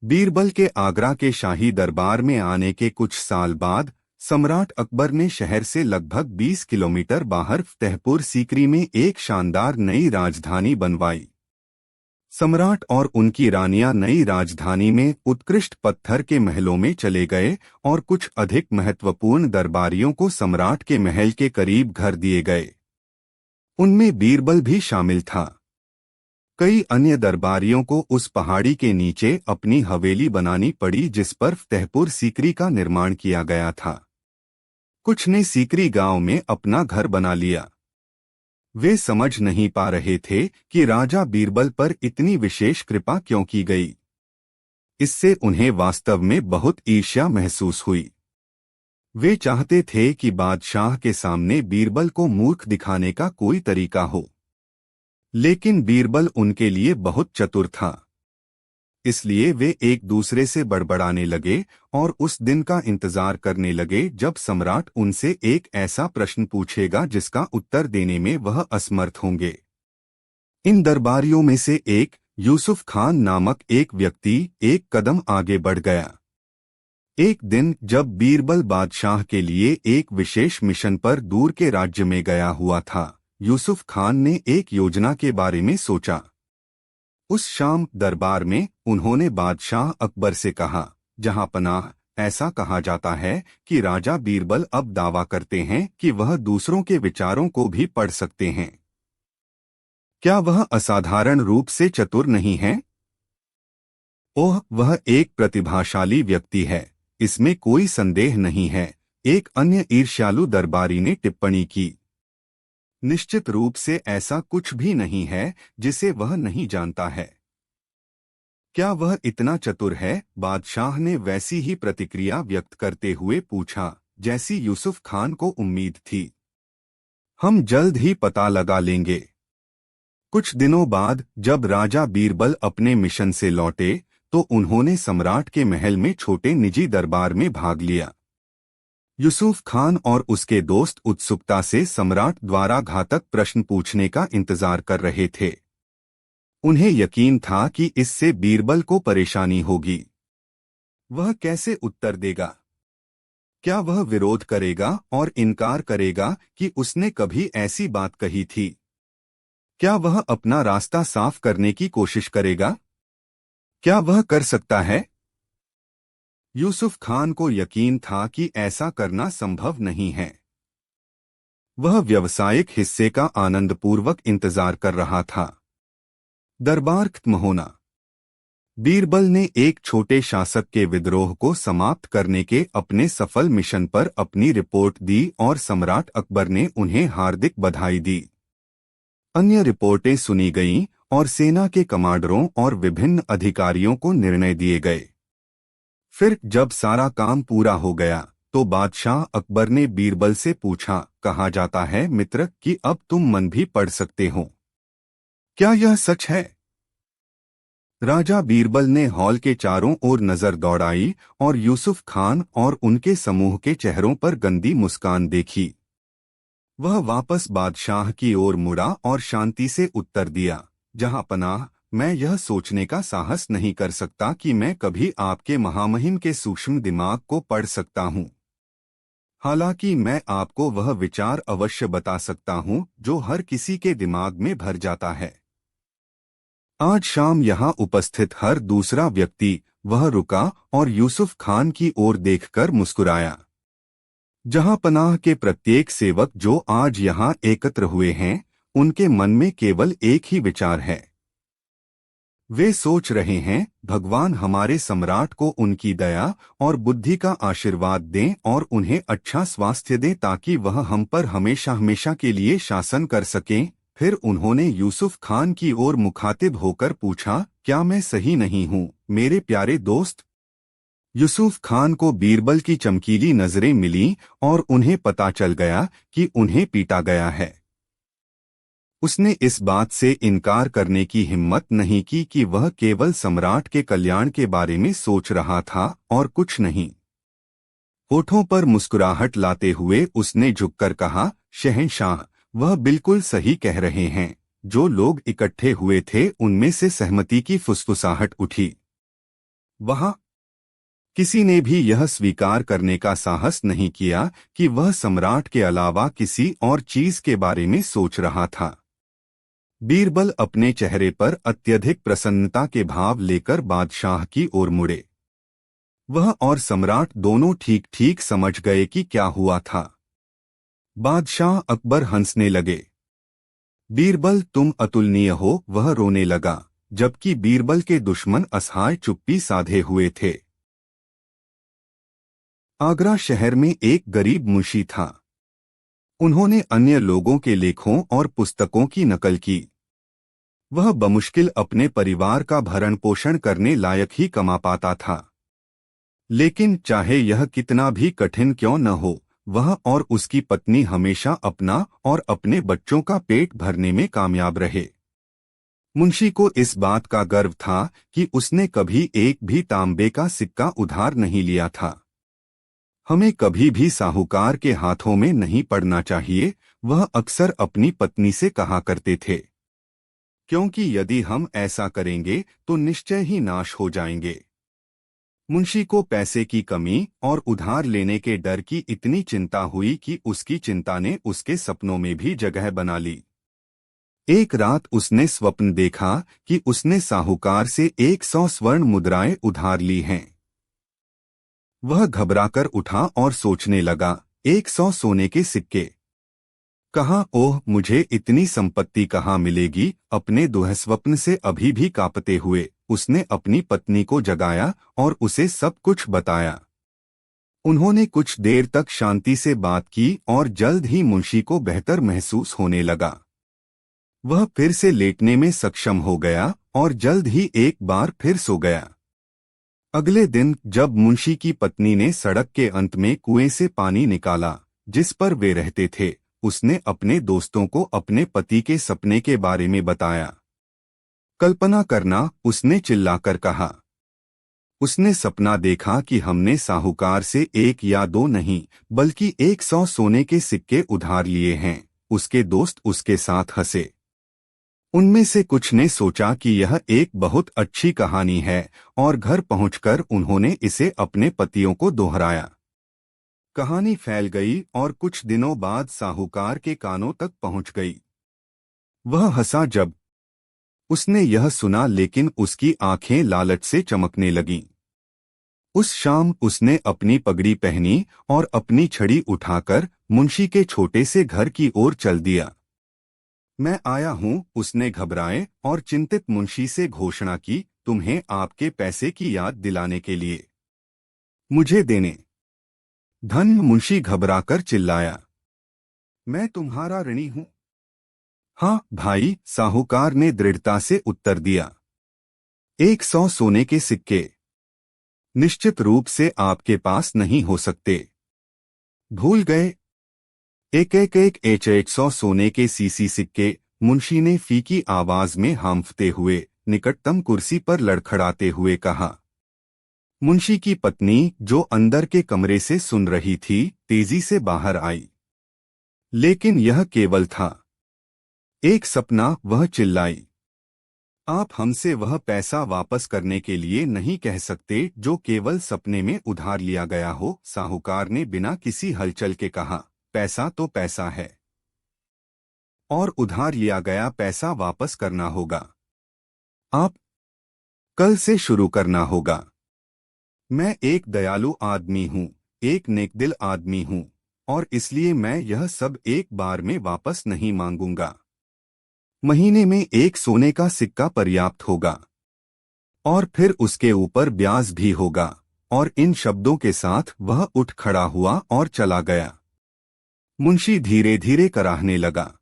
बीरबल के आगरा के शाही दरबार में आने के कुछ साल बाद सम्राट अकबर ने शहर से लगभग 20 किलोमीटर बाहर फतेहपुर सीकरी में एक शानदार नई राजधानी बनवाई। सम्राट और उनकी रानियां नई राजधानी में उत्कृष्ट पत्थर के महलों में चले गए और कुछ अधिक महत्वपूर्ण दरबारियों को सम्राट के महल के करीब घर दिए गए। उनमें बीरबल भी शामिल था। कई अन्य दरबारियों को उस पहाड़ी के नीचे अपनी हवेली बनानी पड़ी जिस पर फतेहपुर सीकरी का निर्माण किया गया था। कुछ ने सीकरी गांव में अपना घर बना लिया। वे समझ नहीं पा रहे थे कि राजा बीरबल पर इतनी विशेष कृपा क्यों की गई। इससे उन्हें वास्तव में बहुत ईर्ष्या महसूस हुई। वे चाहते थे कि बादशाह के सामने बीरबल को मूर्ख दिखाने का कोई तरीका हो, लेकिन बीरबल उनके लिए बहुत चतुर था। इसलिए वे एक दूसरे से बड़बड़ाने लगे और उस दिन का इंतजार करने लगे जब सम्राट उनसे एक ऐसा प्रश्न पूछेगा जिसका उत्तर देने में वह असमर्थ होंगे। इन दरबारियों में से एक, यूसुफ खान नामक एक व्यक्ति, एक कदम आगे बढ़ गया। एक दिन जब बीरबल बादशाह के लिए एक विशेष मिशन पर दूर के राज्य में गया हुआ था, यूसुफ खान ने एक योजना के बारे में सोचा। उस शाम दरबार में उन्होंने बादशाह अकबर से कहा, जहां पनाह, ऐसा कहा जाता है कि राजा बीरबल अब दावा करते हैं कि वह दूसरों के विचारों को भी पढ़ सकते हैं। क्या वह असाधारण रूप से चतुर नहीं है? ओह, वह एक प्रतिभाशाली व्यक्ति है, इसमें कोई संदेह नहीं है, एक अन्य ईर्ष्यालु दरबारी ने टिप्पणी की। निश्चित रूप से ऐसा कुछ भी नहीं है जिसे वह नहीं जानता है। क्या वह इतना चतुर है? बादशाह ने वैसी ही प्रतिक्रिया व्यक्त करते हुए पूछा जैसी यूसुफ खान को उम्मीद थी। हम जल्द ही पता लगा लेंगे। कुछ दिनों बाद जब राजा बीरबल अपने मिशन से लौटे तो उन्होंने सम्राट के महल में छोटे निजी दरबार में भाग लिया। यूसुफ खान और उसके दोस्त उत्सुकता से सम्राट द्वारा घातक प्रश्न पूछने का इंतजार कर रहे थे। उन्हें यकीन था कि इससे बीरबल को परेशानी होगी। वह कैसे उत्तर देगा? क्या वह विरोध करेगा और इनकार करेगा कि उसने कभी ऐसी बात कही थी? क्या वह अपना रास्ता साफ करने की कोशिश करेगा? क्या वह कर सकता है? यूसुफ खान को यकीन था कि ऐसा करना संभव नहीं है। वह व्यावसायिक हिस्से का आनंदपूर्वक इंतजार कर रहा था। दरबार खत्म होना। बीरबल ने एक छोटे शासक के विद्रोह को समाप्त करने के अपने सफल मिशन पर अपनी रिपोर्ट दी और सम्राट अकबर ने उन्हें हार्दिक बधाई दी। अन्य रिपोर्टें सुनी गईं और सेना के कमांडरों और विभिन्न अधिकारियों को निर्णय दिए गए। फिर जब सारा काम पूरा हो गया तो बादशाह अकबर ने बीरबल से पूछा, कहा जाता है मित्र कि अब तुम मन भी पढ़ सकते हो। क्या यह सच है? राजा बीरबल ने हॉल के चारों ओर नजर दौड़ाई और यूसुफ खान और उनके समूह के चेहरों पर गंदी मुस्कान देखी। वह वापस बादशाह की ओर मुड़ा और शांति से उत्तर दिया, जहां पनाह, मैं यह सोचने का साहस नहीं कर सकता कि मैं कभी आपके महामहिम के सूक्ष्म दिमाग को पढ़ सकता हूं। हालांकि मैं आपको वह विचार अवश्य बता सकता हूं जो हर किसी के दिमाग में भर जाता है। आज शाम यहां उपस्थित हर दूसरा व्यक्ति, वह रुका और यूसुफ खान की ओर देखकर मुस्कुराया। जहां पनाह के प्रत्येक सेवक जो आज यहां एकत्र हुए हैं, उनके मन में केवल एक ही विचार है। वे सोच रहे हैं, भगवान हमारे सम्राट को उनकी दया और बुद्धि का आशीर्वाद दें और उन्हें अच्छा स्वास्थ्य दें ताकि वह हम पर हमेशा हमेशा के लिए शासन कर सकें। फिर उन्होंने यूसुफ खान की ओर मुखातिब होकर पूछा, क्या मैं सही नहीं हूँ मेरे प्यारे दोस्त? यूसुफ खान को बीरबल की चमकीली नजरें मिलीं और उन्हें पता चल गया कि उन्हें पीटा गया है। उसने इस बात से इनकार करने की हिम्मत नहीं की कि वह केवल सम्राट के कल्याण के बारे में सोच रहा था और कुछ नहीं। होठों पर मुस्कुराहट लाते हुए उसने झुककर कहा, शहंशाह, वह बिल्कुल सही कह रहे हैं। जो लोग इकट्ठे हुए थे उनमें से सहमति की फुसफुसाहट उठी। वहां किसी ने भी यह स्वीकार करने का साहस नहीं किया कि वह सम्राट के अलावा किसी और चीज के बारे में सोच रहा था। बीरबल अपने चेहरे पर अत्यधिक प्रसन्नता के भाव लेकर बादशाह की ओर मुड़े। वह और सम्राट दोनों ठीक ठीक समझ गए कि क्या हुआ था। बादशाह अकबर हंसने लगे। बीरबल तुम अतुलनीय हो, वह रोने लगा, जबकि बीरबल के दुश्मन असहाय चुप्पी साधे हुए थे। आगरा शहर में एक गरीब मुंशी था। उन्होंने अन्य लोगों के लेखों और पुस्तकों की नकल की। वह बमुश्किल अपने परिवार का भरण पोषण करने लायक ही कमा पाता था। लेकिन चाहे यह कितना भी कठिन क्यों न हो, वह और उसकी पत्नी हमेशा अपना और अपने बच्चों का पेट भरने में कामयाब रहे। मुंशी को इस बात का गर्व था कि उसने कभी एक भी तांबे का सिक्का उधार नहीं लिया था। हमें कभी भी साहूकार के हाथों में नहीं पड़ना चाहिए, वह अक्सर अपनी पत्नी से कहा करते थे, क्योंकि यदि हम ऐसा करेंगे तो निश्चय ही नाश हो जाएंगे। मुंशी को पैसे की कमी और उधार लेने के डर की इतनी चिंता हुई कि उसकी चिंता ने उसके सपनों में भी जगह बना ली। एक रात उसने स्वप्न देखा कि उसने साहूकार से 100 स्वर्ण मुद्राएं उधार ली हैं। वह घबराकर उठा और सोचने लगा, 100 सोने के सिक्के कहाँ? ओह, मुझे इतनी संपत्ति कहाँ मिलेगी? अपने दुःस्वप्न से अभी भी कांपते हुए उसने अपनी पत्नी को जगाया और उसे सब कुछ बताया। उन्होंने कुछ देर तक शांति से बात की और जल्द ही मुंशी को बेहतर महसूस होने लगा। वह फिर से लेटने में सक्षम हो गया और जल्द ही एक बार फिर सो गया। अगले दिन जब मुंशी की पत्नी ने सड़क के अंत में कुएं से पानी निकाला जिस पर वे रहते थे, उसने अपने दोस्तों को अपने पति के सपने के बारे में बताया। कल्पना करना, उसने चिल्लाकर कहा। उसने सपना देखा कि हमने साहूकार से 1 या 2 नहीं बल्कि 100 सोने के सिक्के उधार लिए हैं। उसके दोस्त उसके साथ हंसे। उनमें से कुछ ने सोचा कि यह एक बहुत अच्छी कहानी है और घर पहुंचकर उन्होंने इसे अपने पतियों को दोहराया। कहानी फैल गई और कुछ दिनों बाद साहूकार के कानों तक पहुंच गई। वह हंसा जब उसने यह सुना, लेकिन उसकी आंखें लालच से चमकने लगीं। उस शाम उसने अपनी पगड़ी पहनी और अपनी छड़ी उठाकर मुंशी के छोटे से घर की ओर चल दिया। मैं आया हूं, उसने घबराए और चिंतित मुंशी से घोषणा की, तुम्हें आपके पैसे की याद दिलाने के लिए। मुझे देने धन? मुंशी घबराकर चिल्लाया। मैं तुम्हारा ऋणी हूं। हाँ भाई, साहूकार ने दृढ़ता से उत्तर दिया। 100 सोने के सिक्के निश्चित रूप से आपके पास नहीं हो सकते। भूल गए? एक 100 सोने के सीसी सिक्के, मुंशी ने फीकी आवाज में हांफते हुए निकटतम कुर्सी पर लड़खड़ाते हुए कहा। मुंशी की पत्नी, जो अंदर के कमरे से सुन रही थी, तेजी से बाहर आई। लेकिन यह केवल था एक सपना, वह चिल्लाई। आप हमसे वह पैसा वापस करने के लिए नहीं कह सकते जो केवल सपने में उधार लिया गया हो? साहूकार ने बिना किसी हलचल के कहा। पैसा तो पैसा है और उधार लिया गया पैसा वापस करना होगा। आप कल से शुरू करना होगा। मैं एक दयालु आदमी हूँ, एक नेकदिल आदमी हूँ और इसलिए मैं यह सब एक बार में वापस नहीं मांगूंगा। महीने में 1 सोने का सिक्का पर्याप्त होगा और फिर उसके ऊपर ब्याज भी होगा। और इन शब्दों के साथ वह उठ खड़ा हुआ और चला गया। मुंशी धीरे धीरे कराहने लगा।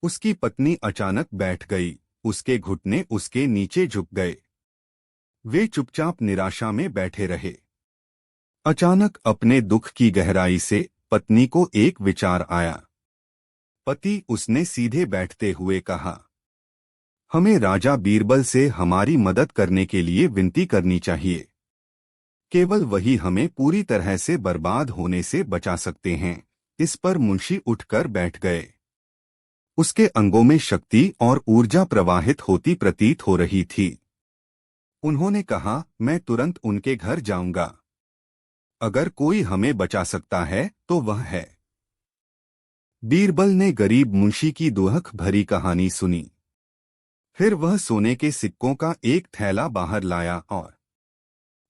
उसकी पत्नी अचानक बैठ गई, उसके घुटने उसके नीचे झुक गए। वे चुपचाप निराशा में बैठे रहे। अचानक अपने दुख की गहराई से पत्नी को एक विचार आया। पति, उसने सीधे बैठते हुए कहा, हमें राजा बीरबल से हमारी मदद करने के लिए विनती करनी चाहिए। केवल वही हमें पूरी तरह से बर्बाद होने से बचा सकते हैं। इस पर मुंशी उठकर बैठ गए। उसके अंगों में शक्ति और ऊर्जा प्रवाहित होती प्रतीत हो रही थी। उन्होंने कहा, मैं तुरंत उनके घर जाऊंगा। अगर कोई हमें बचा सकता है तो वह है। बीरबल ने गरीब मुंशी की दुहक भरी कहानी सुनी। फिर वह सोने के सिक्कों का एक थैला बाहर लाया और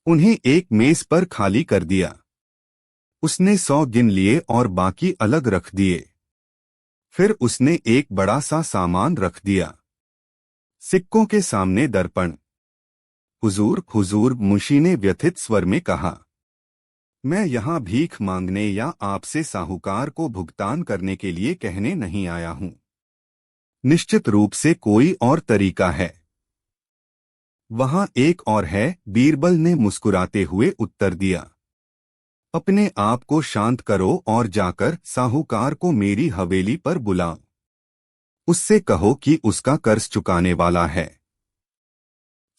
उन्हें एक मेज पर खाली कर दिया। उसने 100 गिन लिए और बाकी अलग रख दिए। फिर उसने एक बड़ा सा सामान रख दिया। सिक्कों के सामने दर्पण। हुजूर, हुजूर, मुंशी ने व्यथित स्वर में कहा, मैं यहाँ भीख मांगने या आपसे साहूकार को भुगतान करने के लिए कहने नहीं आया हूँ। निश्चित रूप से कोई और तरीका है। वहाँ एक और है, बीरबल ने मुस्कुराते हुए उत्तर दिया। अपने आप को शांत करो और जाकर साहूकार को मेरी हवेली पर बुलाओ। उससे कहो कि उसका कर्ज चुकाने वाला है।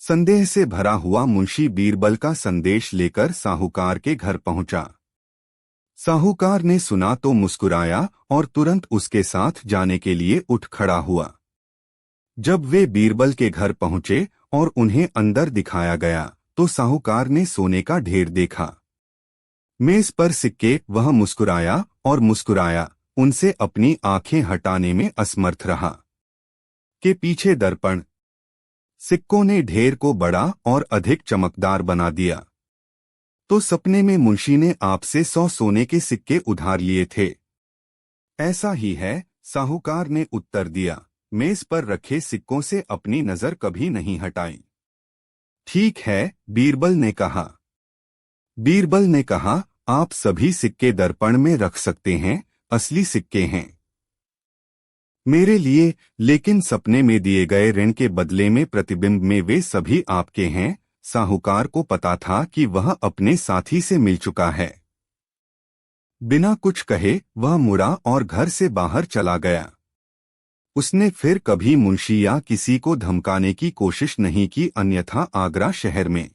संदेह से भरा हुआ मुंशी बीरबल का संदेश लेकर साहूकार के घर पहुंचा। साहूकार ने सुना तो मुस्कुराया और तुरंत उसके साथ जाने के लिए उठ खड़ा हुआ। जब वे बीरबल के घर पहुंचे और उन्हें अंदर दिखाया गया तो साहूकार ने सोने का ढेर देखा। मेज पर सिक्के। वह मुस्कुराया और मुस्कुराया, उनसे अपनी आंखें हटाने में असमर्थ रहा। के पीछे दर्पण। सिक्कों ने ढेर को बड़ा और अधिक चमकदार बना दिया। तो सपने में मुंशी ने आपसे 100 सोने के सिक्के उधार लिए थे। ऐसा ही है, साहूकार ने उत्तर दिया, मेज पर रखे सिक्कों से अपनी नजर कभी नहीं हटाई। ठीक है, बीरबल ने कहा। बीरबल ने कहा, आप सभी सिक्के दर्पण में रख सकते हैं, असली सिक्के हैं मेरे लिए, लेकिन सपने में दिए गए ऋण के बदले में प्रतिबिंब में वे सभी आपके हैं। साहूकार को पता था कि वह अपने साथी से मिल चुका है। बिना कुछ कहे वह मुड़ा और घर से बाहर चला गया। उसने फिर कभी मुंशी या किसी को धमकाने की कोशिश नहीं की, अन्यथा आगरा शहर में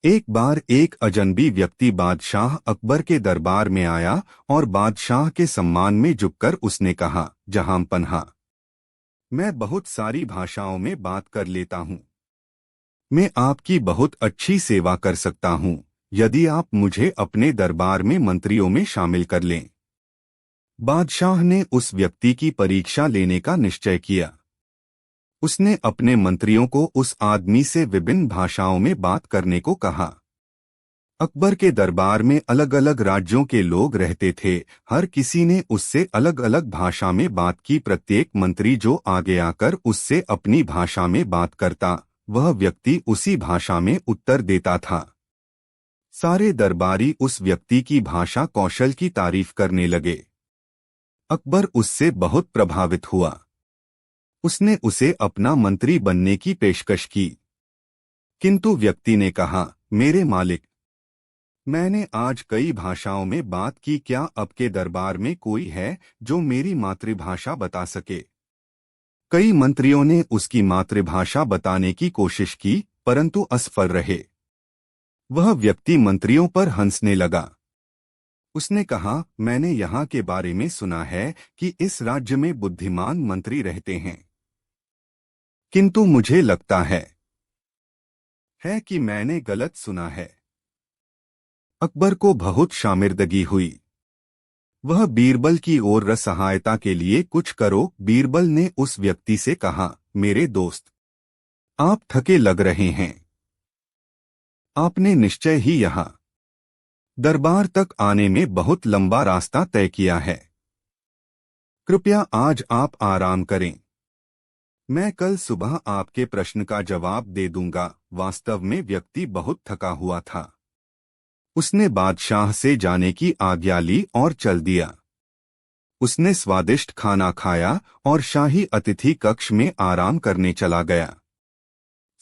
एक बार एक अजनबी व्यक्ति बादशाह अकबर के दरबार में आया और बादशाह के सम्मान में झुककर उसने कहा, जहां पन्हा, मैं बहुत सारी भाषाओं में बात कर लेता हूँ। मैं आपकी बहुत अच्छी सेवा कर सकता हूँ यदि आप मुझे अपने दरबार में मंत्रियों में शामिल कर लें। बादशाह ने उस व्यक्ति की परीक्षा लेने का निश्चय किया। उसने अपने मंत्रियों को उस आदमी से विभिन्न भाषाओं में बात करने को कहा। अकबर के दरबार में अलग अलग राज्यों के लोग रहते थे। हर किसी ने उससे अलग अलग भाषा में बात की। प्रत्येक मंत्री जो आगे आकर उससे अपनी भाषा में बात करता, वह व्यक्ति उसी भाषा में उत्तर देता था। सारे दरबारी उस व्यक्ति की भाषा कौशल की तारीफ करने लगे। अकबर उससे बहुत प्रभावित हुआ। उसने उसे अपना मंत्री बनने की पेशकश की, किंतु व्यक्ति ने कहा, मेरे मालिक, मैंने आज कई भाषाओं में बात की, क्या आपके दरबार में कोई है जो मेरी मातृभाषा बता सके? कई मंत्रियों ने उसकी मातृभाषा बताने की कोशिश की, परंतु असफल रहे। वह व्यक्ति मंत्रियों पर हंसने लगा। उसने कहा, मैंने यहाँ के बारे में सुना है कि इस राज्य में बुद्धिमान मंत्री रहते हैं, किंतु मुझे लगता है कि मैंने गलत सुना है। अकबर को बहुत शामिर्दगी हुई। वह बीरबल की ओर सहायता के लिए कुछ करो। बीरबल ने उस व्यक्ति से कहा, मेरे दोस्त, आप थके लग रहे हैं। आपने निश्चय ही यहाँ दरबार तक आने में बहुत लंबा रास्ता तय किया है। कृपया आज आप आराम करें। मैं कल सुबह आपके प्रश्न का जवाब दे दूंगा। वास्तव में व्यक्ति बहुत थका हुआ था। उसने बादशाह से जाने की आज्ञा ली और चल दिया। उसने स्वादिष्ट खाना खाया और शाही अतिथि कक्ष में आराम करने चला गया।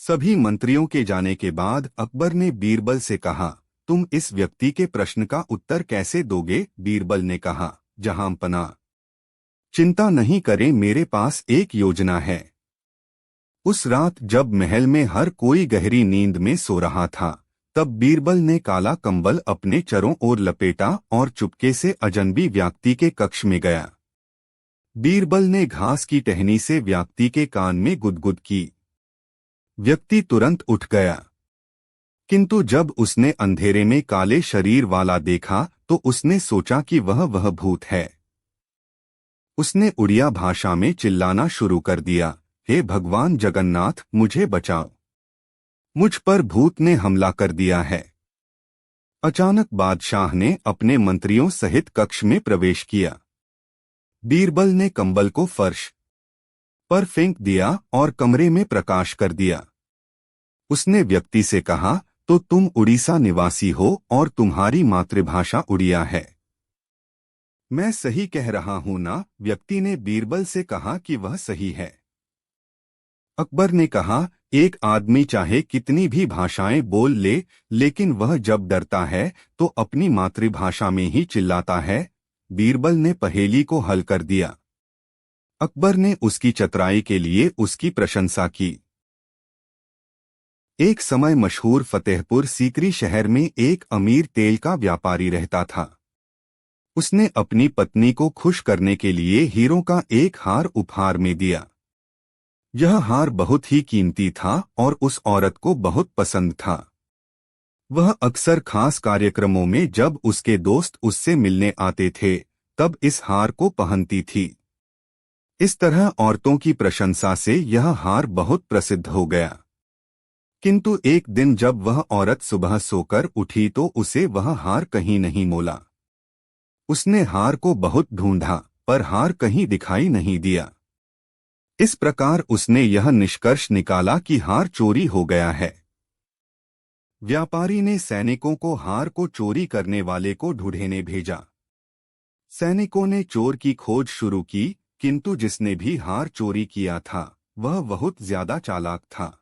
सभी मंत्रियों के जाने के बाद अकबर ने बीरबल से कहा, तुम इस व्यक्ति के प्रश्न का उत्तर कैसे दोगे? बीरबल ने कहा, जहांपना, चिंता नहीं करें, मेरे पास एक योजना है। उस रात जब महल में हर कोई गहरी नींद में सो रहा था, तब बीरबल ने काला कंबल अपने चरों ओर लपेटा और चुपके से अजनबी व्यक्ति के कक्ष में गया। बीरबल ने घास की टहनी से व्यक्ति के कान में गुदगुद की। व्यक्ति तुरंत उठ गया, किंतु जब उसने अंधेरे में काले शरीर वाला देखा तो उसने सोचा कि वह भूत है। उसने उड़िया भाषा में चिल्लाना शुरू कर दिया, हे भगवान जगन्नाथ, मुझे बचाओ, मुझ पर भूत ने हमला कर दिया है। अचानक बादशाह ने अपने मंत्रियों सहित कक्ष में प्रवेश किया। बीरबल ने कंबल को फर्श पर फेंक दिया और कमरे में प्रकाश कर दिया। उसने व्यक्ति से कहा, तो तुम उड़ीसा निवासी हो और तुम्हारी मातृभाषा उड़िया है, मैं सही कह रहा हूं ना? व्यक्ति ने बीरबल से कहा कि वह सही है। अकबर ने कहा, एक आदमी चाहे कितनी भी भाषाएं बोल ले, लेकिन वह जब डरता है तो अपनी मातृभाषा में ही चिल्लाता है। बीरबल ने पहेली को हल कर दिया। अकबर ने उसकी चतुराई के लिए उसकी प्रशंसा की। एक समय मशहूर फतेहपुर सीकरी शहर में एक अमीर तेल का व्यापारी रहता था। उसने अपनी पत्नी को खुश करने के लिए हीरों का एक हार उपहार में दिया। यह हार बहुत ही कीमती था और उस औरत को बहुत पसंद था। वह अक्सर खास कार्यक्रमों में जब उसके दोस्त उससे मिलने आते थे तब इस हार को पहनती थी। इस तरह औरतों की प्रशंसा से यह हार बहुत प्रसिद्ध हो गया। किंतु एक दिन जब वह औरत सुबह सोकर उठी तो उसे वह हार कहीं नहीं मोला। उसने हार को बहुत ढूंढा पर हार कहीं दिखाई नहीं दिया। इस प्रकार उसने यह निष्कर्ष निकाला कि हार चोरी हो गया है। व्यापारी ने सैनिकों को हार को चोरी करने वाले को ढूंढने भेजा। सैनिकों ने चोर की खोज शुरू की, किंतु जिसने भी हार चोरी किया था वह बहुत ज्यादा चालाक था।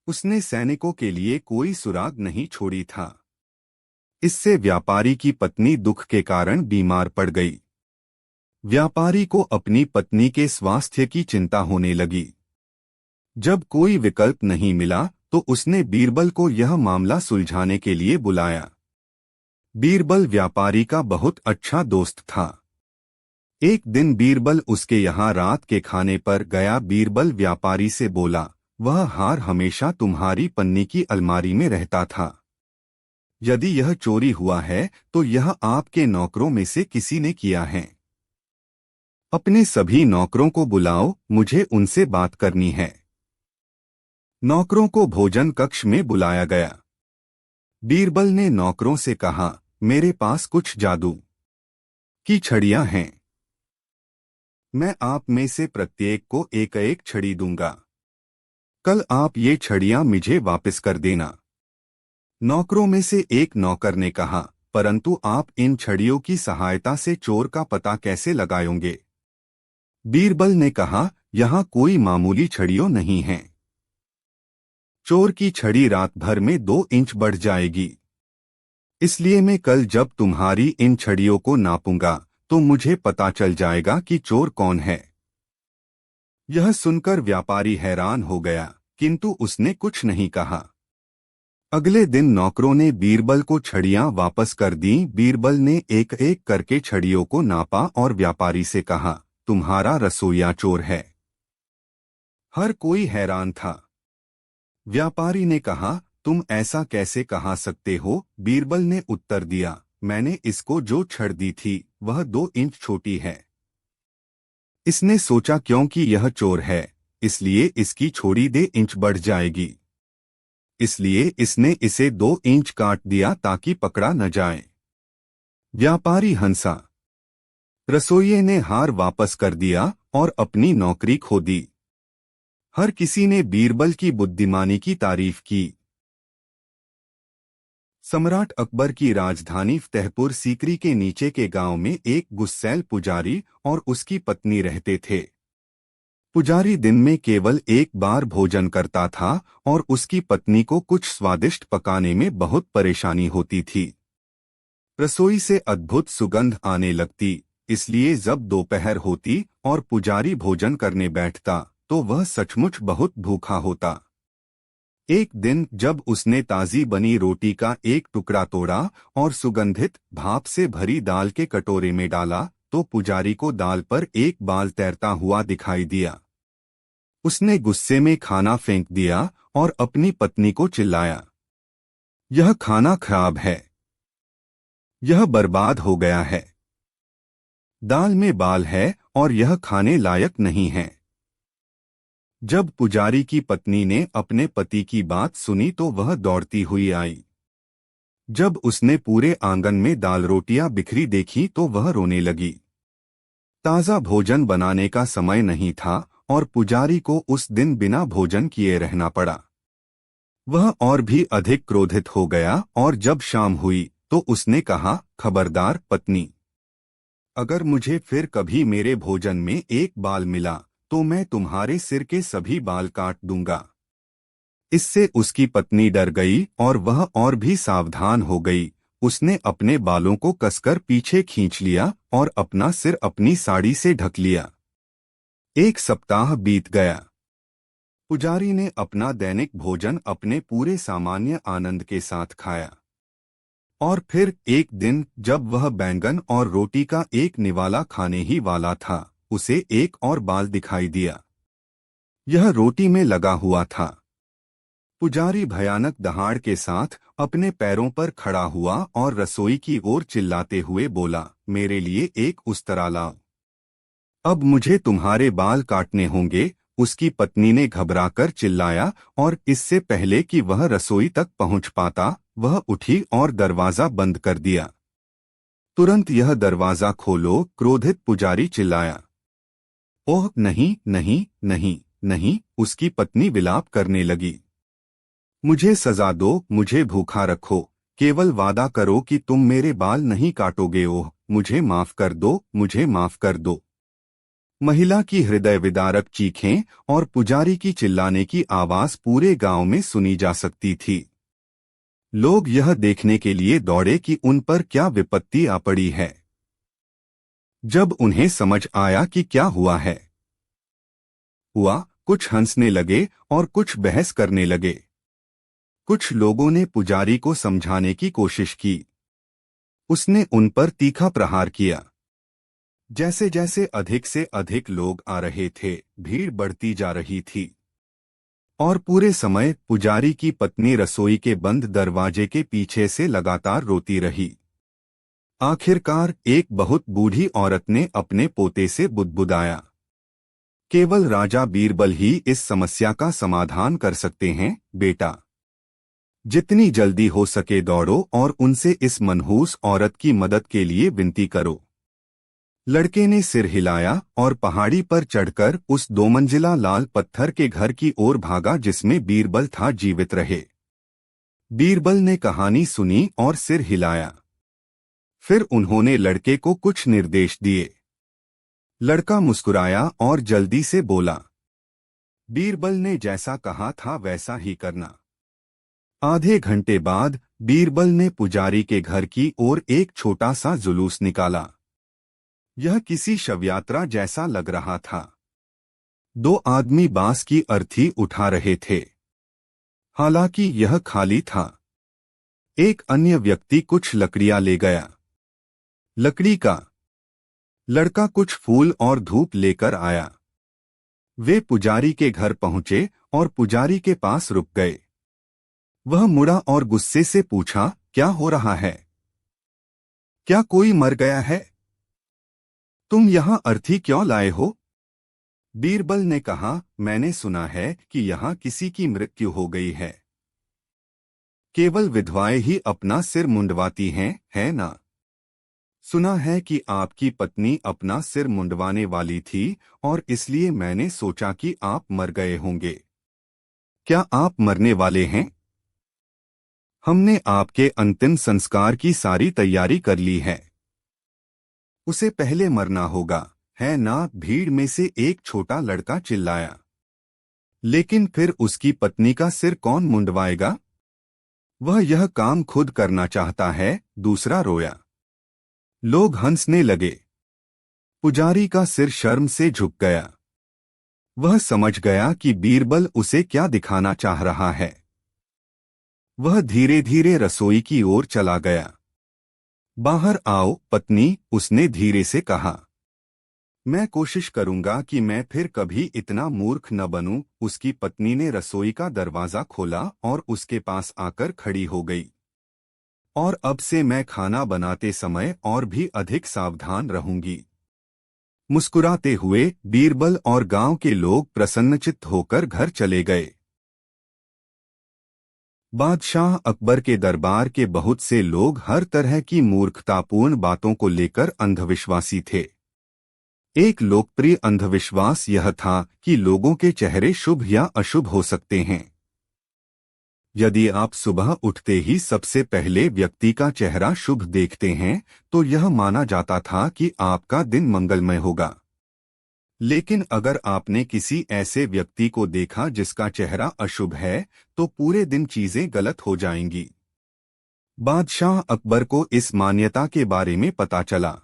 उसने सैनिकों के लिए कोई सुराग नहीं छोड़ी था। इससे व्यापारी की पत्नी दुख के कारण बीमार पड़ गई। व्यापारी को अपनी पत्नी के स्वास्थ्य की चिंता होने लगी। जब कोई विकल्प नहीं मिला तो उसने बीरबल को यह मामला सुलझाने के लिए बुलाया। बीरबल व्यापारी का बहुत अच्छा दोस्त था। एक दिन बीरबल उसके यहाँ रात के खाने पर गया। बीरबल व्यापारी से बोला, वह हार हमेशा तुम्हारी पन्नी की अलमारी में रहता था। यदि यह चोरी हुआ है तो यह आपके नौकरों में से किसी ने किया है। अपने सभी नौकरों को बुलाओ, मुझे उनसे बात करनी है। नौकरों को भोजन कक्ष में बुलाया गया। बीरबल ने नौकरों से कहा, मेरे पास कुछ जादू की छड़ियां हैं। मैं आप में से प्रत्येक को एक एक छड़ी दूंगा। कल आप ये छड़ियां मुझे वापस कर देना। नौकरों में से एक नौकर ने कहा, परंतु आप इन छड़ियों की सहायता से चोर का पता कैसे लगाएंगे? बीरबल ने कहा, यहाँ कोई मामूली छड़ियों नहीं है। चोर की छड़ी रात भर में 2 इंच बढ़ जाएगी। इसलिए मैं कल जब तुम्हारी इन छड़ियों को नापूंगा तो मुझे पता चल जाएगा कि चोर कौन है। यह सुनकर व्यापारी हैरान हो गया, किंतु उसने कुछ नहीं कहा। अगले दिन नौकरों ने बीरबल को छड़ियां वापस कर दी। बीरबल ने एक एक करके छड़ियों को नापा और व्यापारी से कहा, तुम्हारा रसोइया चोर है। हर कोई हैरान था। व्यापारी ने कहा, तुम ऐसा कैसे कहा सकते हो? बीरबल ने उत्तर दिया, मैंने इसको जो छड़ दी थी वह 2 इंच छोटी है। इसने सोचा क्योंकि यह चोर है इसलिए इसकी छोड़ी 2 इंच बढ़ जाएगी, इसलिए इसने इसे 2 इंच काट दिया ताकि पकड़ा न जाए। व्यापारी हंसा। रसोइये ने हार वापस कर दिया और अपनी नौकरी खो दी। हर किसी ने बीरबल की बुद्धिमानी की तारीफ की। सम्राट अकबर की राजधानी फतेहपुर सीकरी के नीचे के गांव में एक गुस्सैल पुजारी और उसकी पत्नी रहते थे। पुजारी दिन में केवल एक बार भोजन करता था और उसकी पत्नी को कुछ स्वादिष्ट पकाने में बहुत परेशानी होती थी। रसोई से अद्भुत सुगंध आने लगती, इसलिए जब दोपहर होती और पुजारी भोजन करने बैठता तो वह सचमुच बहुत भूखा होता। एक दिन जब उसने ताज़ी बनी रोटी का एक टुकड़ा तोड़ा और सुगंधित भाप से भरी दाल के कटोरे में डाला तो पुजारी को दाल पर एक बाल तैरता हुआ दिखाई दिया। उसने गुस्से में खाना फेंक दिया और अपनी पत्नी को चिल्लाया, यह खाना खराब है, यह बर्बाद हो गया है, दाल में बाल है और यह खाने लायक नहीं है। जब पुजारी की पत्नी ने अपने पति की बात सुनी तो वह दौड़ती हुई आई। जब उसने पूरे आंगन में दाल रोटियां बिखरी देखी तो वह रोने लगी। ताज़ा भोजन बनाने का समय नहीं था और पुजारी को उस दिन बिना भोजन किए रहना पड़ा। वह और भी अधिक क्रोधित हो गया और जब शाम हुई तो उसने कहा, खबरदार पत्नी, अगर मुझे फिर कभी मेरे भोजन में एक बाल मिला तो मैं तुम्हारे सिर के सभी बाल काट दूंगा। इससे उसकी पत्नी डर गई और वह और भी सावधान हो गई। उसने अपने बालों को कसकर पीछे खींच लिया और अपना सिर अपनी साड़ी से ढक लिया। एक सप्ताह बीत गया। पुजारी ने अपना दैनिक भोजन अपने पूरे सामान्य आनंद के साथ खाया। और फिर एक दिन जब वह बैंगन और रोटी का एक निवाला खाने ही वाला था, उसे एक और बाल दिखाई दिया। यह रोटी में लगा हुआ था। पुजारी भयानक दहाड़ के साथ अपने पैरों पर खड़ा हुआ और रसोई की ओर चिल्लाते हुए बोला, मेरे लिए एक उस्तरा लाओ। अब मुझे तुम्हारे बाल काटने होंगे। उसकी पत्नी ने घबराकर चिल्लाया और इससे पहले कि वह रसोई तक पहुंच पाता, वह उठी और दरवाजा बंद कर दिया। तुरंत यह दरवाजा खोलो, क्रोधित पुजारी चिल्लाया। ओह नहीं नहीं नहीं नहीं, उसकी पत्नी विलाप करने लगी। मुझे सजा दो, मुझे भूखा रखो, केवल वादा करो कि तुम मेरे बाल नहीं काटोगे। ओह मुझे माफ कर दो, मुझे माफ कर दो। महिला की हृदय विदारक चीखें और पुजारी की चिल्लाने की आवाज पूरे गांव में सुनी जा सकती थी। लोग यह देखने के लिए दौड़े कि उन पर क्या विपत्ति आ पड़ी है। जब उन्हें समझ आया कि क्या हुआ है, कुछ हंसने लगे और कुछ बहस करने लगे। कुछ लोगों ने पुजारी को समझाने की कोशिश की। उसने उन पर तीखा प्रहार किया। जैसे जैसे अधिक से अधिक लोग आ रहे थे, भीड़ बढ़ती जा रही थी। और पूरे समय पुजारी की पत्नी रसोई के बंद दरवाजे के पीछे से लगातार रोती रही। आखिरकार एक बहुत बूढ़ी औरत ने अपने पोते से बुदबुदाया, केवल राजा बीरबल ही इस समस्या का समाधान कर सकते हैं, बेटा। जितनी जल्दी हो सके दौड़ो और उनसे इस मनहूस औरत की मदद के लिए विनती करो। लड़के ने सिर हिलाया और पहाड़ी पर चढ़कर उस 2 मंजिला लाल पत्थर के घर की ओर भागा जिसमें बीरबल था जीवित रहे। बीरबल ने कहानी सुनी और सिर हिलाया। फिर उन्होंने लड़के को कुछ निर्देश दिए। लड़का मुस्कुराया और जल्दी से बोला, बीरबल ने जैसा कहा था वैसा ही करना। आधे घंटे बाद बीरबल ने पुजारी के घर की ओर एक छोटा सा जुलूस निकाला। यह किसी शवयात्रा जैसा लग रहा था। 2 आदमी बांस की अर्थी उठा रहे थे, हालांकि यह खाली था। एक अन्य व्यक्ति कुछ लकड़ियां ले गया। लकड़ी का लड़का कुछ फूल और धूप लेकर आया। वे पुजारी के घर पहुंचे और पुजारी के पास रुक गए। वह मुड़ा और गुस्से से पूछा, क्या हो रहा है? क्या कोई मर गया है? तुम यहां अर्थी क्यों लाए हो? बीरबल ने कहा, मैंने सुना है कि यहां किसी की मृत्यु हो गई है। केवल विधवाएं ही अपना सिर मुंडवाती हैं, है ना? सुना है कि आपकी पत्नी अपना सिर मुंडवाने वाली थी और इसलिए मैंने सोचा कि आप मर गए होंगे। क्या आप मरने वाले हैं? हमने आपके अंतिम संस्कार की सारी तैयारी कर ली है। उसे पहले मरना होगा, है ना? भीड़ में से एक छोटा लड़का चिल्लाया। लेकिन फिर उसकी पत्नी का सिर कौन मुंडवाएगा? वह यह काम खुद करना चाहता है, दूसरा रोया। लोग हंसने लगे। पुजारी का सिर शर्म से झुक गया। वह समझ गया कि बीरबल उसे क्या दिखाना चाह रहा है। वह धीरे धीरे रसोई की ओर चला गया। बाहर आओ पत्नी, उसने धीरे से कहा। मैं कोशिश करूंगा कि मैं फिर कभी इतना मूर्ख न बनूं। उसकी पत्नी ने रसोई का दरवाजा खोला और उसके पास आकर खड़ी हो गई। और अब से मैं खाना बनाते समय और भी अधिक सावधान रहूंगी। मुस्कुराते हुए बीरबल और गांव के लोग प्रसन्नचित्त होकर घर चले गए। बादशाह अकबर के दरबार के बहुत से लोग हर तरह की मूर्खतापूर्ण बातों को लेकर अंधविश्वासी थे। एक लोकप्रिय अंधविश्वास यह था कि लोगों के चेहरे शुभ या अशुभ हो सकते हैं। यदि आप सुबह उठते ही सबसे पहले व्यक्ति का चेहरा शुभ देखते हैं, तो यह माना जाता था कि आपका दिन मंगलमय होगा। लेकिन अगर आपने किसी ऐसे व्यक्ति को देखा जिसका चेहरा अशुभ है, तो पूरे दिन चीजें गलत हो जाएंगी। बादशाह अकबर को इस मान्यता के बारे में पता चला।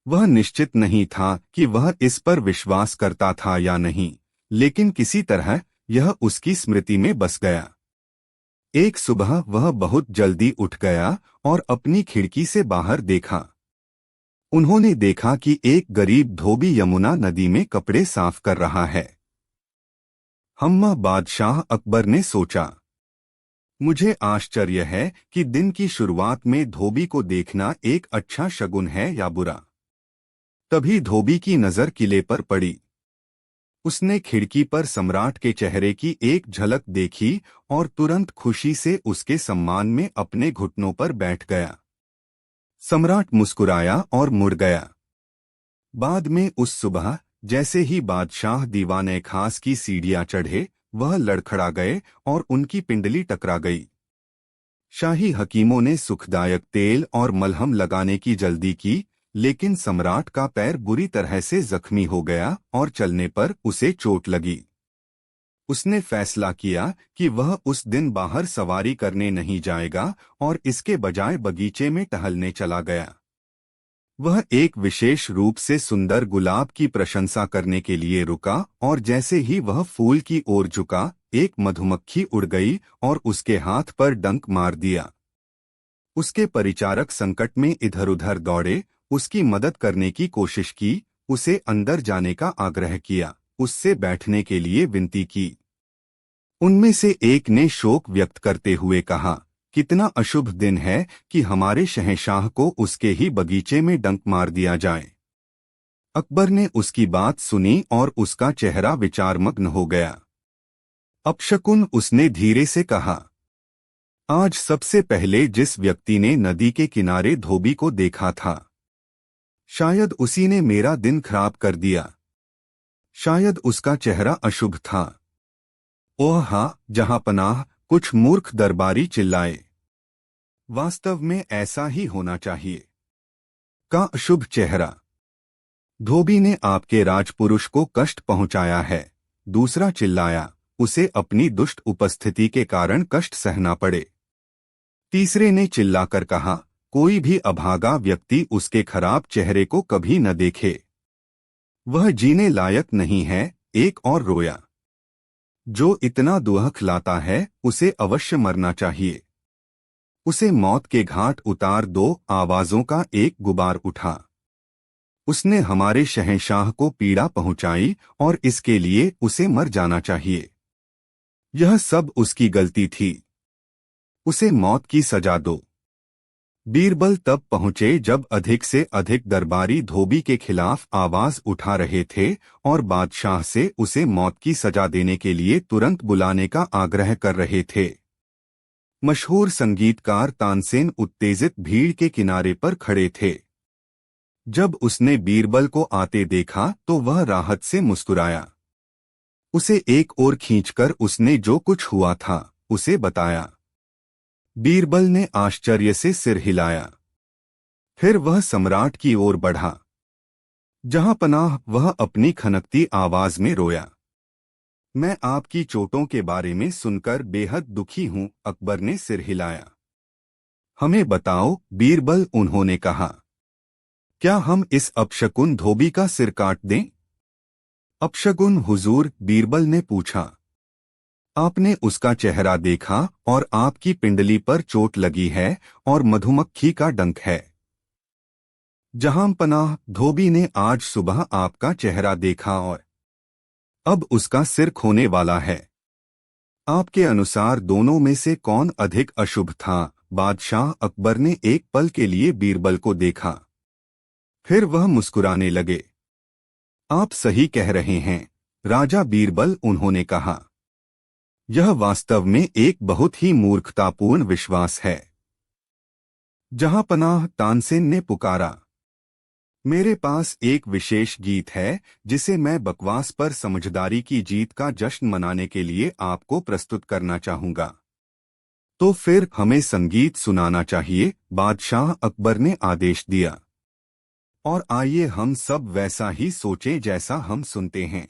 वह निश्चित नहीं था कि वह इस पर विश्वास करता था या नहीं, लेकिन किसी तरह यह उसकी स्मृति में बस गया। एक सुबह वह बहुत जल्दी उठ गया और अपनी खिड़की से बाहर देखा। उन्होंने देखा कि एक गरीब धोबी यमुना नदी में कपड़े साफ कर रहा है। हम्मा बादशाह अकबर ने सोचा, मुझे आश्चर्य है कि दिन की शुरुआत में धोबी को देखना एक अच्छा शगुन है या बुरा। तभी धोबी की नजर किले पर पड़ी। उसने खिड़की पर सम्राट के चेहरे की एक झलक देखी और तुरंत खुशी से उसके सम्मान में अपने घुटनों पर बैठ गया। सम्राट मुस्कुराया और मुड़ गया। बाद में उस सुबह जैसे ही बादशाह दीवाने खास की सीढ़ियां चढ़े, वह लड़खड़ा गए और उनकी पिंडली टकरा गई। शाही हकीमों ने सुखदायक तेल और मलहम लगाने की जल्दी की, लेकिन सम्राट का पैर बुरी तरह से जख्मी हो गया और चलने पर उसे चोट लगी। उसने फैसला किया कि वह उस दिन बाहर सवारी करने नहीं जाएगा और इसके बजाय बगीचे में टहलने चला गया। वह एक विशेष रूप से सुंदर गुलाब की प्रशंसा करने के लिए रुका और जैसे ही वह फूल की ओर झुका, एक मधुमक्खी उड़ गई और उसके हाथ पर डंक मार दिया। उसके परिचारक संकट में इधर-उधर दौड़े, उसकी मदद करने की कोशिश की, उसे अंदर जाने का आग्रह किया, उससे बैठने के लिए विनती की। उनमें से एक ने शोक व्यक्त करते हुए कहा, कितना अशुभ दिन है कि हमारे शहंशाह को उसके ही बगीचे में डंक मार दिया जाए। अकबर ने उसकी बात सुनी और उसका चेहरा विचारमग्न हो गया। अपशकुन, उसने धीरे से कहा, आज सबसे पहले जिस व्यक्ति ने नदी के किनारे धोबी को देखा था, शायद उसी ने मेरा दिन खराब कर दिया। शायद उसका चेहरा अशुभ था। ओह हाँ, जहांपनाह, कुछ मूर्ख दरबारी चिल्लाए। वास्तव में ऐसा ही होना चाहिए। का अशुभ चेहरा। धोबी ने आपके राजपुरुष को कष्ट पहुंचाया है। दूसरा चिल्लाया, उसे अपनी दुष्ट उपस्थिति के कारण कष्ट सहना पड़े। तीसरे ने चिल्लाकर कहा, कोई भी अभागा व्यक्ति उसके खराब चेहरे को कभी न देखे। वह जीने लायक नहीं है। एक और रोया, जो इतना दुख लाता है उसे अवश्य मरना चाहिए। उसे मौत के घाट उतार दो। आवाजों का एक गुबार उठा। उसने हमारे शहंशाह को पीड़ा पहुंचाई और इसके लिए उसे मर जाना चाहिए। यह सब उसकी गलती थी। उसे मौत की सजा दो। बीरबल तब पहुंचे जब अधिक से अधिक दरबारी धोबी के खिलाफ आवाज उठा रहे थे और बादशाह से उसे मौत की सजा देने के लिए तुरंत बुलाने का आग्रह कर रहे थे। मशहूर संगीतकार तानसेन उत्तेजित भीड़ के किनारे पर खड़े थे। जब उसने बीरबल को आते देखा तो वह राहत से मुस्कुराया। उसे एक ओर खींचकर उसने जो कुछ हुआ था उसे बताया। बीरबल ने आश्चर्य से सिर हिलाया। फिर वह सम्राट की ओर बढ़ा। जहांपनाह, वह अपनी खनकती आवाज में रोया। मैं आपकी चोटों के बारे में सुनकर बेहद दुखी हूं। अकबर ने सिर हिलाया। हमें बताओ बीरबल, उन्होंने कहा, क्या हम इस अपशकुन धोबी का सिर काट दें? अपशकुन हुजूर, बीरबल ने पूछा, आपने उसका चेहरा देखा और आपकी पिंडली पर चोट लगी है और मधुमक्खी का डंक है। जहां पनाह, धोबी ने आज सुबह आपका चेहरा देखा और अब उसका सिर खोने वाला है। आपके अनुसार दोनों में से कौन अधिक अशुभ था? बादशाह अकबर ने एक पल के लिए बीरबल को देखा, फिर वह मुस्कुराने लगे। आप सही कह रहे हैं राजा बीरबल, उन्होंने कहा। यह वास्तव में एक बहुत ही मूर्खतापूर्ण विश्वास है। जहां पनाह, तानसेन ने पुकारा। मेरे पास एक विशेष गीत है जिसे मैं बकवास पर समझदारी की जीत का जश्न मनाने के लिए आपको प्रस्तुत करना चाहूंगा। तो फिर हमें संगीत सुनाना चाहिए, बादशाह अकबर ने आदेश दिया। और आइए हम सब वैसा ही सोचें जैसा हम सुनते हैं।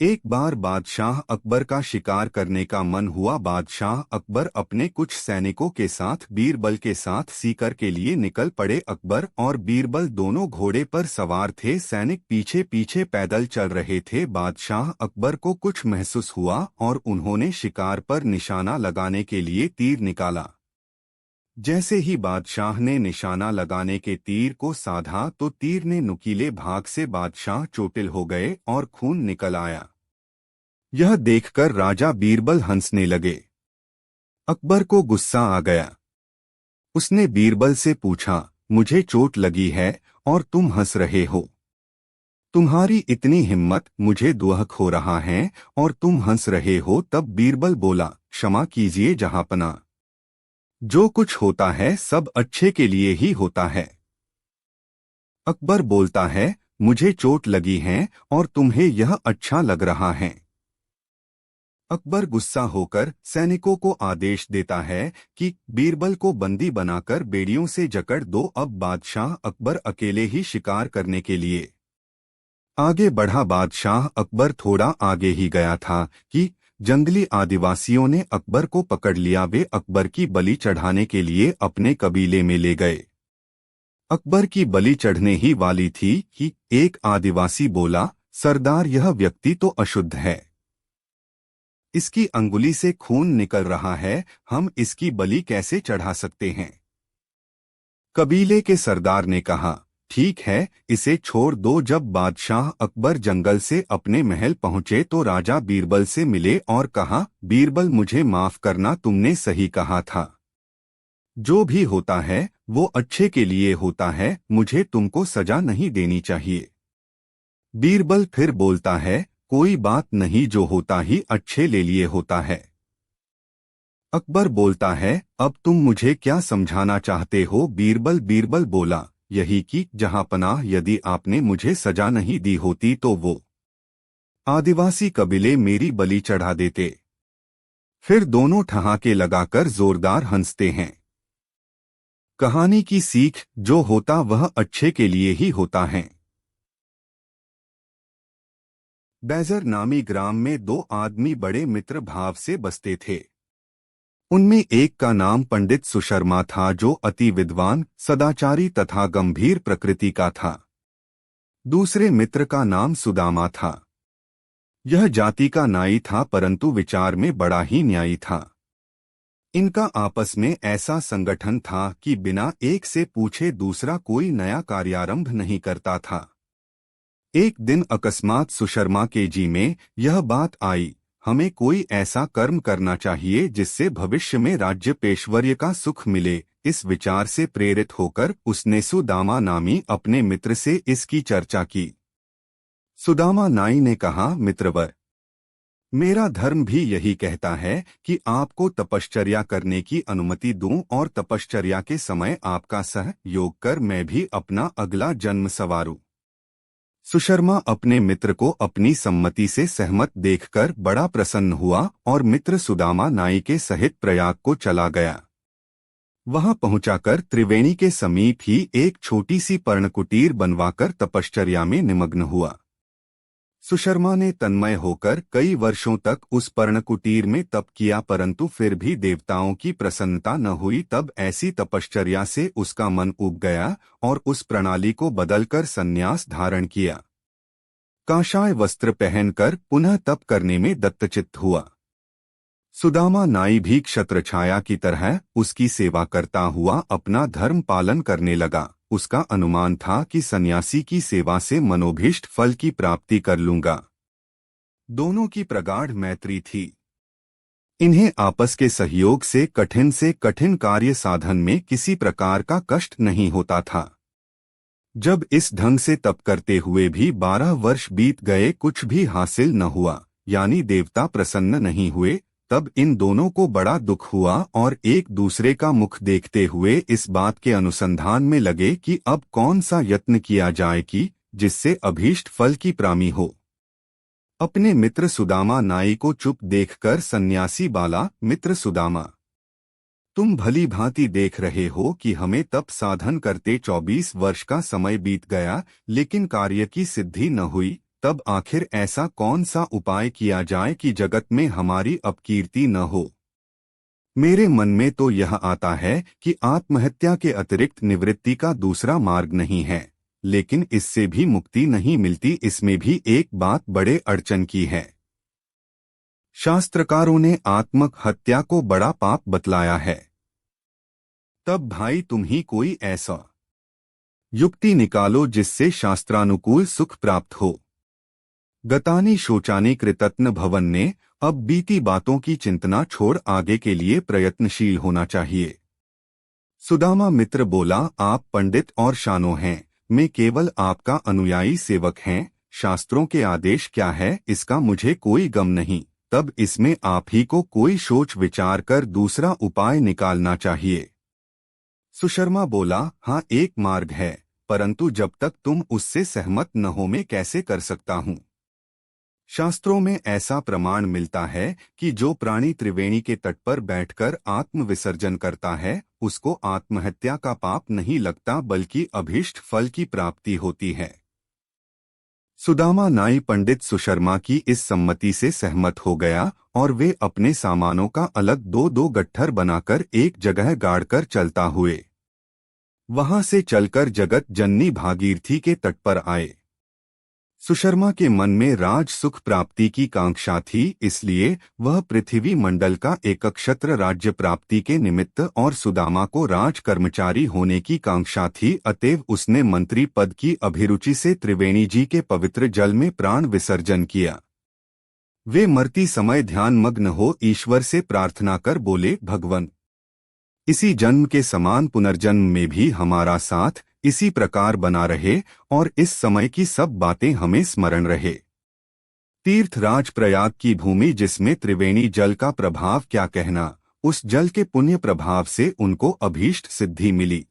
एक बार बादशाह अकबर का शिकार करने का मन हुआ। बादशाह अकबर अपने कुछ सैनिकों के साथ बीरबल के साथ सीकर के लिए निकल पड़े। अकबर और बीरबल दोनों घोड़े पर सवार थे। सैनिक पीछे पीछे पैदल चल रहे थे। बादशाह अकबर को कुछ महसूस हुआ और उन्होंने शिकार पर निशाना लगाने के लिए तीर निकाला। जैसे ही बादशाह ने निशाना लगाने के तीर को साधा तो तीर ने नुकीले भाग से बादशाह चोटिल हो गए और खून निकल आया। यह देखकर राजा बीरबल हंसने लगे। अकबर को गुस्सा आ गया। उसने बीरबल से पूछा, मुझे चोट लगी है और तुम हंस रहे हो? तुम्हारी इतनी हिम्मत, मुझे दुहक हो रहा है और तुम हंस रहे हो। तब बीरबल बोला, क्षमा कीजिए जहांपना, जो कुछ होता है सब अच्छे के लिए ही होता है। अकबर बोलता है, मुझे चोट लगी है और तुम्हें यह अच्छा लग रहा है। अकबर गुस्सा होकर सैनिकों को आदेश देता है कि बीरबल को बंदी बनाकर बेड़ियों से जकड़ दो। अब बादशाह अकबर अकेले ही शिकार करने के लिए आगे बढ़ा। बादशाह अकबर थोड़ा आगे ही गया था कि जंगली आदिवासियों ने अकबर को पकड़ लिया। वे अकबर की बलि चढ़ाने के लिए अपने कबीले में ले गए। अकबर की बलि चढ़ने ही वाली थी कि एक आदिवासी बोला, सरदार, यह व्यक्ति तो अशुद्ध है, इसकी अंगुली से खून निकल रहा है, हम इसकी बलि कैसे चढ़ा सकते हैं? कबीले के सरदार ने कहा, ठीक है, इसे छोड़ दो। जब बादशाह अकबर जंगल से अपने महल पहुंचे तो राजा बीरबल से मिले और कहा, बीरबल, मुझे माफ करना, तुमने सही कहा था। जो भी होता है वो अच्छे के लिए होता है, मुझे तुमको सजा नहीं देनी चाहिए। बीरबल फिर बोलता है, कोई बात नहीं, जो होता ही अच्छे ले लिए होता है। अकबर बोलता है, अब तुम मुझे क्या समझाना चाहते हो? बीरबल बोला, यही कि जहांपनाह, यदि आपने मुझे सजा नहीं दी होती तो वो आदिवासी कबीले मेरी बलि चढ़ा देते। फिर दोनों ठहाके लगाकर जोरदार हंसते हैं। कहानी की सीख, जो होता वह अच्छे के लिए ही होता है। बैजर नामी ग्राम में दो आदमी बड़े मित्र भाव से बसते थे। उनमें एक का नाम पंडित सुशर्मा था, जो अति विद्वान, सदाचारी तथा गंभीर प्रकृति का था। दूसरे मित्र का नाम सुदामा था। यह जाति का नाई था परंतु विचार में बड़ा ही न्यायी था। इनका आपस में ऐसा संगठन था कि बिना एक से पूछे दूसरा कोई नया कार्यारंभ नहीं करता था। एक दिन अकस्मात सुशर्मा के जी में यह बात आई, हमें कोई ऐसा कर्म करना चाहिए जिससे भविष्य में राज्य पेशवर्य का सुख मिले। इस विचार से प्रेरित होकर उसने सुदामा नामी अपने मित्र से इसकी चर्चा की। सुदामा नाई ने कहा, मित्रवर, मेरा धर्म भी यही कहता है कि आपको तपश्चर्या करने की अनुमति दूं और तपश्चर्या के समय आपका सहयोग कर मैं भी अपना अगला जन्म संवारूं। सुशर्मा अपने मित्र को अपनी सम्मति से सहमत देखकर बड़ा प्रसन्न हुआ और मित्र सुदामा नाई के सहित प्रयाग को चला गया। वहां पहुंचाकर त्रिवेणी के समीप ही एक छोटी सी पर्णकुटीर बनवाकर तपश्चर्या में निमग्न हुआ। सुशर्मा ने तन्मय होकर कई वर्षों तक उस पर्णकुटीर में तप किया, परंतु फिर भी देवताओं की प्रसन्नता न हुई। तब ऐसी तपश्चर्या से उसका मन ऊब गया और उस प्रणाली को बदलकर संन्यास धारण किया। काषाय वस्त्र पहनकर पुनः तप करने में दत्तचित्त हुआ। सुदामा नाई भी क्षत्रछाया की तरह उसकी सेवा करता हुआ अपना धर्म पालन करने लगा। उसका अनुमान था कि सन्यासी की सेवा से मनोभीष्ट फल की प्राप्ति कर लूंगा। दोनों की प्रगाढ़ मैत्री थी। इन्हें आपस के सहयोग से कठिन कार्य साधन में किसी प्रकार का कष्ट नहीं होता था। जब इस ढंग से तप करते हुए भी 12 वर्ष बीत गए, कुछ भी हासिल न हुआ, यानी देवता प्रसन्न नहीं हुए, तब इन दोनों को बड़ा दुख हुआ और एक दूसरे का मुख देखते हुए इस बात के अनुसंधान में लगे कि अब कौन सा यत्न किया जाए कि जिससे अभीष्ट फल की प्राप्ति हो। अपने मित्र सुदामा नाई को चुप देखकर सन्यासी बोला, मित्र सुदामा, तुम भली भांति देख रहे हो कि हमें तप साधन करते 24 वर्ष का समय बीत गया, लेकिन कार्य की सिद्धि न हुई। तब आखिर ऐसा कौन सा उपाय किया जाए कि जगत में हमारी अपकीर्ति न हो। मेरे मन में तो यह आता है कि आत्महत्या के अतिरिक्त निवृत्ति का दूसरा मार्ग नहीं है, लेकिन इससे भी मुक्ति नहीं मिलती। इसमें भी एक बात बड़े अड़चन की है। शास्त्रकारों ने आत्मक हत्या को बड़ा पाप बतलाया है। तब भाई तुम ही कोई ऐसा युक्ति निकालो जिससे शास्त्रानुकूल सुख प्राप्त हो। गतानि शोचानि कृतत्न भवन ने अब बीती बातों की चिंतना छोड़ आगे के लिए प्रयत्नशील होना चाहिए। सुदामा मित्र बोला, आप पंडित और शानो हैं, मैं केवल आपका अनुयायी सेवक हैं। शास्त्रों के आदेश क्या है इसका मुझे कोई गम नहीं। तब इसमें आप ही को कोई सोच विचार कर दूसरा उपाय निकालना चाहिए। सुशर्मा बोला, हाँ एक मार्ग है, परंतु जब तक तुम उससे सहमत न हो मैं कैसे कर सकता हूँ। शास्त्रों में ऐसा प्रमाण मिलता है कि जो प्राणी त्रिवेणी के तट पर बैठकर आत्म विसर्जन करता है उसको आत्महत्या का पाप नहीं लगता, बल्कि अभीष्ट फल की प्राप्ति होती है। सुदामा नाई पंडित सुशर्मा की इस सम्मति से सहमत हो गया और वे अपने सामानों का अलग दो दो गट्ठर बनाकर एक जगह गाड़कर चलता हुए वहां से चलकर जगत जननी भागीरथी के तट पर आए। सुशर्मा के मन में राज सुख प्राप्ति की कांक्षा थी, इसलिए वह पृथ्वी मंडल का एकक्षत्र राज्य प्राप्ति के निमित्त और सुदामा को राज कर्मचारी होने की कांक्षा थी, अतएव उसने मंत्री पद की अभिरुचि से त्रिवेणी जी के पवित्र जल में प्राण विसर्जन किया। वे मरती समय ध्यान मग्न हो ईश्वर से प्रार्थना कर बोले, भगवन, इसी जन्म के समान पुनर्जन्म में भी हमारा साथ इसी प्रकार बना रहे और इस समय की सब बातें हमें स्मरण रहे। तीर्थराज प्रयाग की भूमि जिसमें त्रिवेणी जल का प्रभाव क्या कहना, उस जल के पुण्य प्रभाव से उनको अभीष्ट सिद्धि मिली।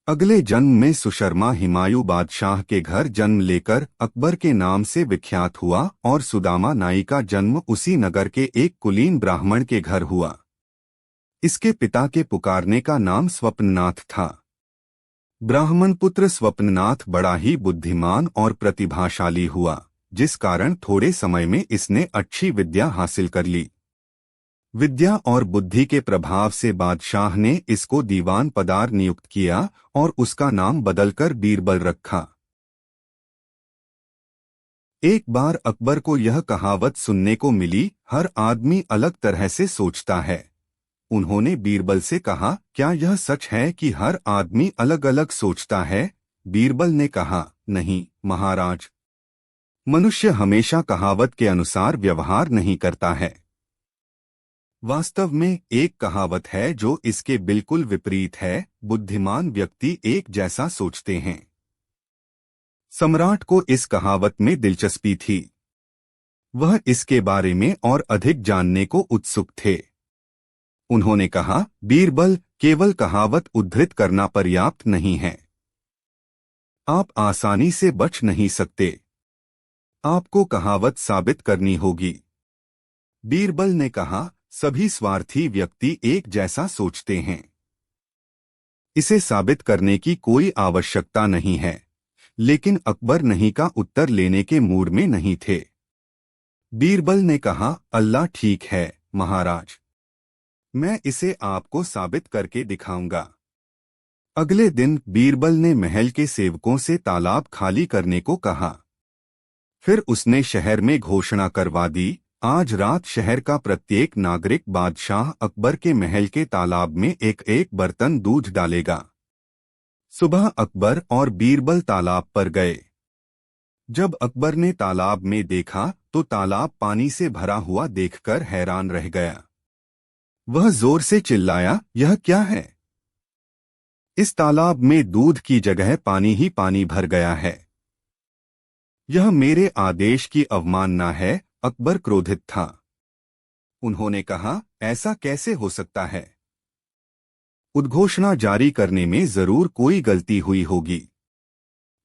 अगले जन्म में सुशर्मा हिमायू बादशाह के घर जन्म लेकर अकबर के नाम से विख्यात हुआ और सुदामा नाई का जन्म उसी नगर के एक कुलीन ब्राह्मण के घर हुआ। इसके पिता के पुकारने का नाम स्वप्ननाथ था। ब्राह्मण पुत्र स्वप्ननाथ बड़ा ही बुद्धिमान और प्रतिभाशाली हुआ, जिस कारण थोड़े समय में इसने अच्छी विद्या हासिल कर ली। विद्या और बुद्धि के प्रभाव से बादशाह ने इसको दीवान पदार नियुक्त किया और उसका नाम बदलकर बीरबल रखा। एक बार अकबर को यह कहावत सुनने को मिली, हर आदमी अलग तरह से सोचता है। उन्होंने बीरबल से कहा, क्या यह सच है कि हर आदमी अलग अलग सोचता है? बीरबल ने कहा, नहीं महाराज, मनुष्य हमेशा कहावत के अनुसार व्यवहार नहीं करता है। वास्तव में एक कहावत है जो इसके बिल्कुल विपरीत है, बुद्धिमान व्यक्ति एक जैसा सोचते हैं। सम्राट को इस कहावत में दिलचस्पी थी। वह इसके बारे में और अधिक जानने को उत्सुक थे। उन्होंने कहा, बीरबल, केवल कहावत उद्धृत करना पर्याप्त नहीं है। आप आसानी से बच नहीं सकते। आपको कहावत साबित करनी होगी। बीरबल ने कहा, सभी स्वार्थी व्यक्ति एक जैसा सोचते हैं। इसे साबित करने की कोई आवश्यकता नहीं है। लेकिन अकबर नहीं का उत्तर लेने के मूड में नहीं थे। बीरबल ने कहा, अल्लाह ठीक है महाराज, मैं इसे आपको साबित करके दिखाऊंगा। अगले दिन बीरबल ने महल के सेवकों से तालाब खाली करने को कहा। फिर उसने शहर में घोषणा करवा दी, आज रात शहर का प्रत्येक नागरिक बादशाह अकबर के महल के तालाब में एक एक बर्तन दूध डालेगा। सुबह अकबर और बीरबल तालाब पर गए। जब अकबर ने तालाब में देखा तो तालाब पानी से भरा हुआ देखकर हैरान रह गया। वह जोर से चिल्लाया, यह क्या है? इस तालाब में दूध की जगह पानी ही पानी भर गया है। यह मेरे आदेश की अवमानना है। अकबर क्रोधित था। उन्होंने कहा, ऐसा कैसे हो सकता है? उद्घोषणा जारी करने में जरूर कोई गलती हुई होगी,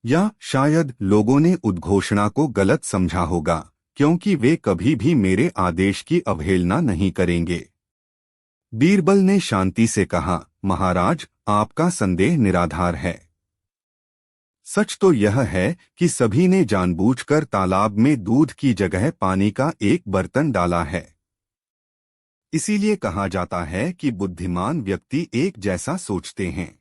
या शायद लोगों ने उद्घोषणा को गलत समझा होगा, क्योंकि वे कभी भी मेरे आदेश की अवहेलना नहीं करेंगे। बीरबल ने शांति से कहा, महाराज, आपका संदेह निराधार है। सच तो यह है कि सभी ने जानबूझकर तालाब में दूध की जगह पानी का एक बर्तन डाला है। इसीलिए कहा जाता है कि बुद्धिमान व्यक्ति एक जैसा सोचते हैं।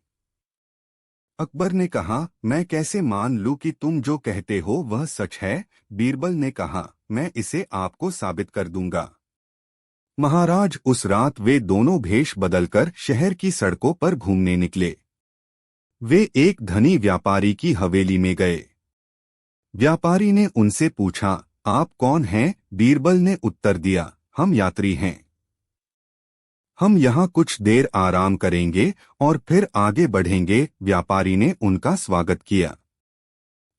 अकबर ने कहा, मैं कैसे मान लूं कि तुम जो कहते हो वह सच है? बीरबल ने कहा, मैं इसे आपको साबित कर दूंगा। महाराज, उस रात वे दोनों भेष बदलकर शहर की सड़कों पर घूमने निकले। वे एक धनी व्यापारी की हवेली में गए। व्यापारी ने उनसे पूछा, आप कौन हैं? बीरबल ने उत्तर दिया, हम यात्री हैं। हम यहाँ कुछ देर आराम करेंगे और फिर आगे बढ़ेंगे। व्यापारी ने उनका स्वागत किया।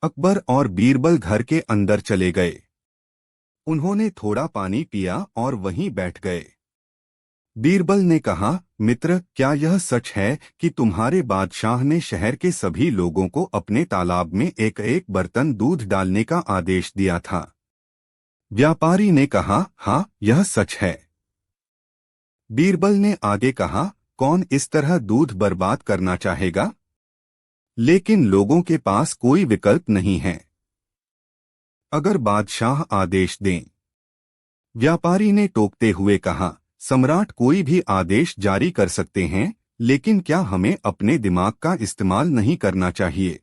अकबर और बीरबल घर के अंदर चले गए। उन्होंने थोड़ा पानी पिया और वहीं बैठ गए। बीरबल ने कहा, मित्र, क्या यह सच है कि तुम्हारे बादशाह ने शहर के सभी लोगों को अपने तालाब में एक एक बर्तन दूध डालने का आदेश दिया था? व्यापारी ने कहा, हाँ, यह सच है। बीरबल ने आगे कहा, कौन इस तरह दूध बर्बाद करना चाहेगा? लेकिन लोगों के पास कोई विकल्प नहीं है। अगर बादशाह आदेश दें। व्यापारी ने टोकते हुए कहा, सम्राट कोई भी आदेश जारी कर सकते हैं, लेकिन क्या हमें अपने दिमाग का इस्तेमाल नहीं करना चाहिए?